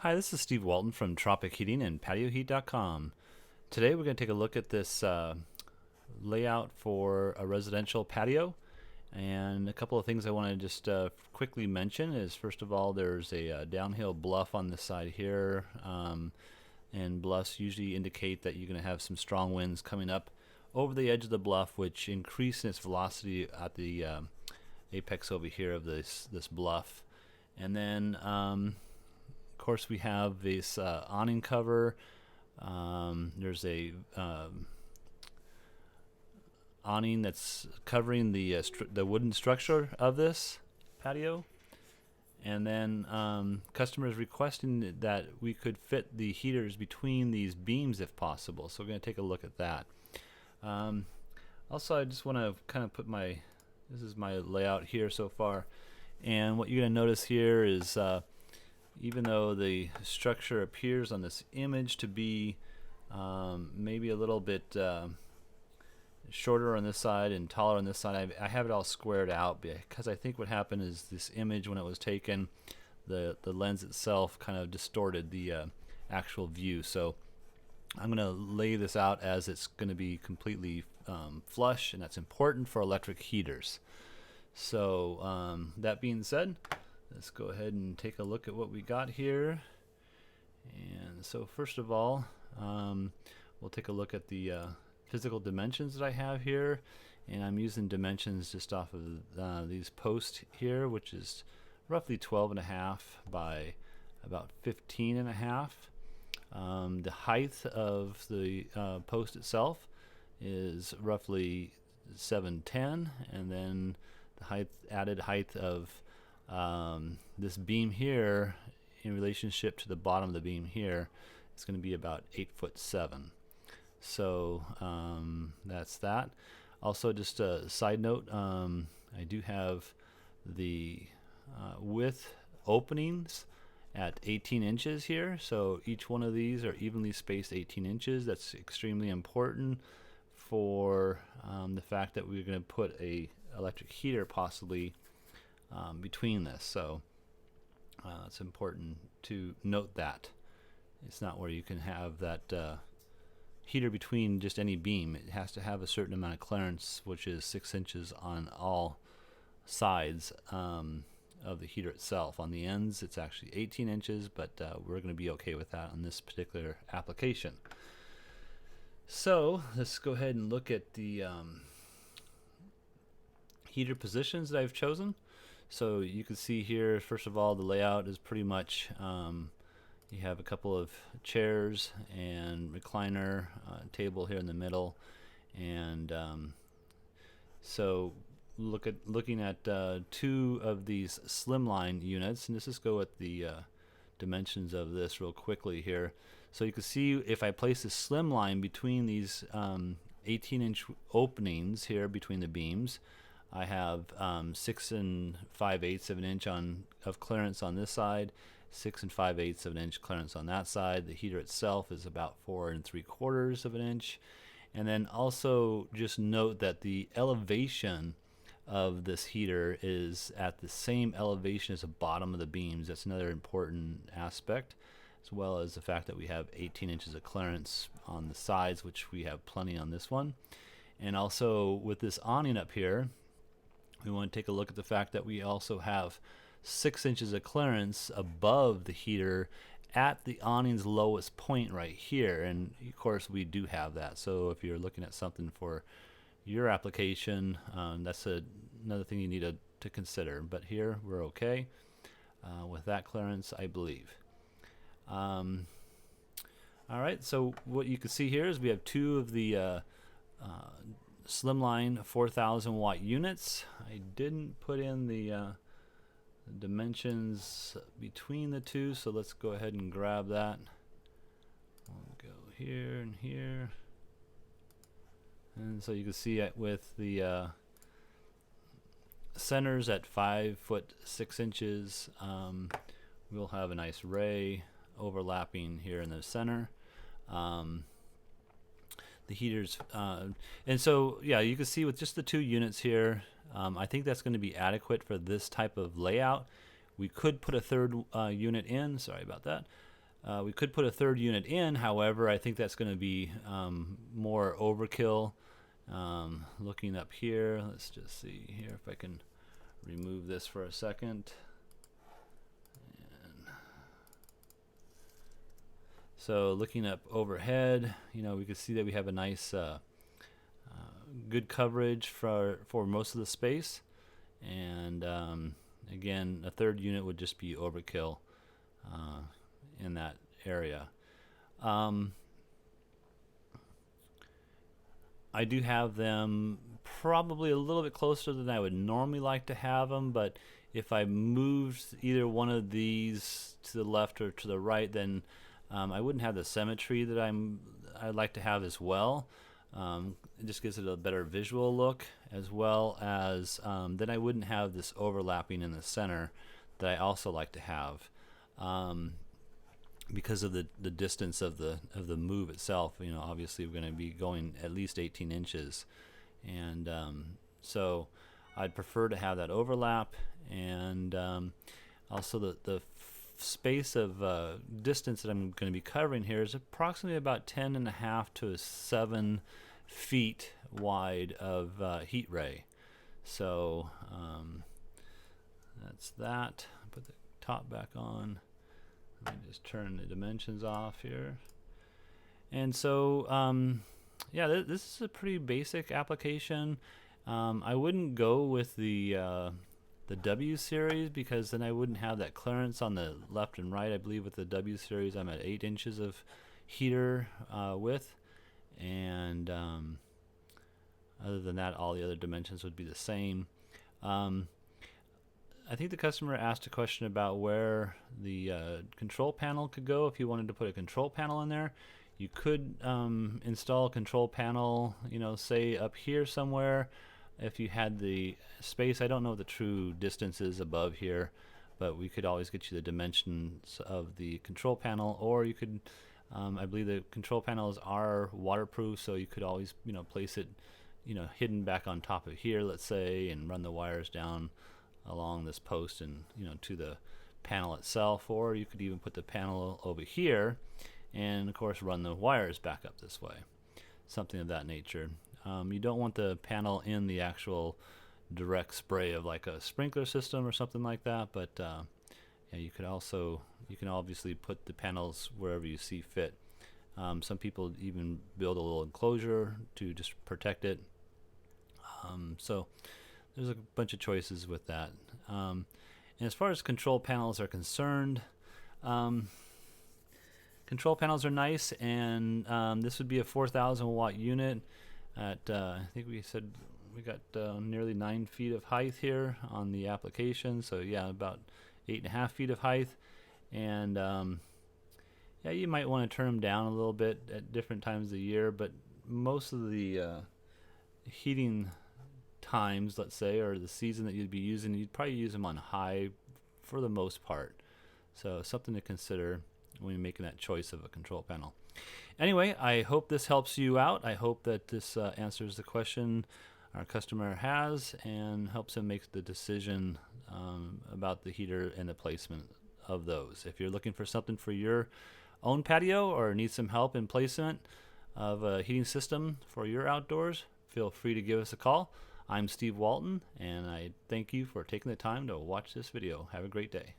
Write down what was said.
Hi, this is Steve Walton from Tropic Heating and PatioHeat.com. Today we're going to take a look at this layout for a residential patio, and a couple of things I want to just quickly mention is, first of all, there's a downhill bluff on this side here, and bluffs usually indicate that you're going to have some strong winds coming up over the edge of the bluff, which increase its velocity at the apex over here of this bluff. And then of course, we have this awning cover. There's a awning that's covering the wooden structure of this patio, and then customers requesting that we could fit the heaters between these beams if possible. So we're going to take a look at that. Also, I just want to kind of put this is my layout here so far, and what you're going to notice here is even though the structure appears on this image to be maybe a little bit shorter on this side and taller on this side, I have it all squared out because I think what happened is this image, when it was taken, the lens itself kind of distorted the actual view. So I'm going to lay this out as it's going to be completely flush, and that's important for electric heaters. So that being said, let's go ahead and take a look at what we got here. And so first of all, we'll take a look at the physical dimensions that I have here, and I'm using dimensions just off of these posts here, which is roughly 12.5 by about 15.5. The height of the post itself is roughly 710, and then the added height of this beam here in relationship to the bottom of the beam here is going to be about 8'7". So that's that. Also, just a side note, I do have the width openings at 18 inches here, so each one of these are evenly spaced 18 inches. That's extremely important for the fact that we're going to put a electric heater possibly between this. So it's important to note that it's not where you can have that heater between just any beam. It has to have a certain amount of clearance, which is 6 inches on all sides of the heater itself. On the ends it's actually 18 inches, but we're going to be okay with that on this particular application. So let's go ahead and look at the heater positions that I've chosen. So you can see here, first of all, the layout is pretty much you have a couple of chairs and recliner table here in the middle, and so looking at two of these slimline units, and let's just go with the dimensions of this real quickly here. So you can see if I place a slimline between these 18-inch openings here between the beams, I have 6 5/8 of an inch of clearance on this side, 6 5/8 of an inch clearance on that side. The heater itself is about 4 3/4 of an inch. And then also just note that the elevation of this heater is at the same elevation as the bottom of the beams. That's another important aspect, as well as the fact that we have 18 inches of clearance on the sides, which we have plenty on this one. And also with this awning up here, we want to take a look at the fact that we also have 6 inches of clearance above the heater at the awning's lowest point right here, and of course we do have that. So if you're looking at something for your application, that's another thing you need to consider. But here we're okay with that clearance, I believe. Alright, so what you can see here is we have two of the slimline 4,000 watt units. I didn't put in the dimensions between the two, so let's go ahead and grab that. We'll go here and here, and so you can see it with the centers at 5'6". We'll have a nice ray overlapping here in the center. The heaters, and so yeah, you can see with just the two units here, I think that's going to be adequate for this type of layout. We could put a third unit in, sorry about that, We could put a third unit in, however, I think that's going to be more overkill. Looking up here, let's just see here if I can remove this for a second. And so looking up overhead, we can see that we have a nice good coverage for most of the space, and again, a third unit would just be overkill in that area. I do have them probably a little bit closer than I would normally like to have them, but if I moved either one of these to the left or to the right, then I wouldn't have the symmetry that I'd like to have as well. It just gives it a better visual look, as well as then I wouldn't have this overlapping in the center that I also like to have. Because of the distance of the move itself, obviously we're going to be going at least 18 inches, and so I'd prefer to have that overlap, and also the space of distance that I'm going to be covering here is approximately about 10.5 to 7 feet wide of heat ray. So that's that. Put the top back on. Let me just turn the dimensions off here. And so, yeah, this is a pretty basic application. I wouldn't go with the W series, because then I wouldn't have that clearance on the left and right. I believe with the W series I'm at 8 inches of heater width, and other than that, all the other dimensions would be the same. I think the customer asked a question about where the control panel could go. If you wanted to put a control panel in there, you could install a control panel, say up here somewhere. If you had the space, I don't know what the true distance is above here, but we could always get you the dimensions of the control panel, or you could, I believe the control panels are waterproof, so you could always, place it, hidden back on top of here, let's say, and run the wires down along this post and to the panel itself, or you could even put the panel over here and of course run the wires back up this way, something of that nature. You don't want the panel in the actual direct spray of like a sprinkler system or something like that, but yeah, you can obviously put the panels wherever you see fit. Some people even build a little enclosure to just protect it. So there's a bunch of choices with that. And as far as control panels are concerned, control panels are nice, and this would be a 4,000 watt unit at, I think we said we got nearly 9 feet of height here on the application, so yeah, about 8.5 feet of height. And yeah, you might want to turn them down a little bit at different times of the year, but most of the heating times, let's say, or the season that you'd be using, you'd probably use them on high for the most part. So something to consider when you're making that choice of a control panel. Anyway, I hope this helps you out. I hope that this answers the question our customer has and helps him make the decision about the heater and the placement of those. If you're looking for something for your own patio or need some help in placement of a heating system for your outdoors, feel free to give us a call. I'm Steve Walton, and I thank you for taking the time to watch this video. Have a great day.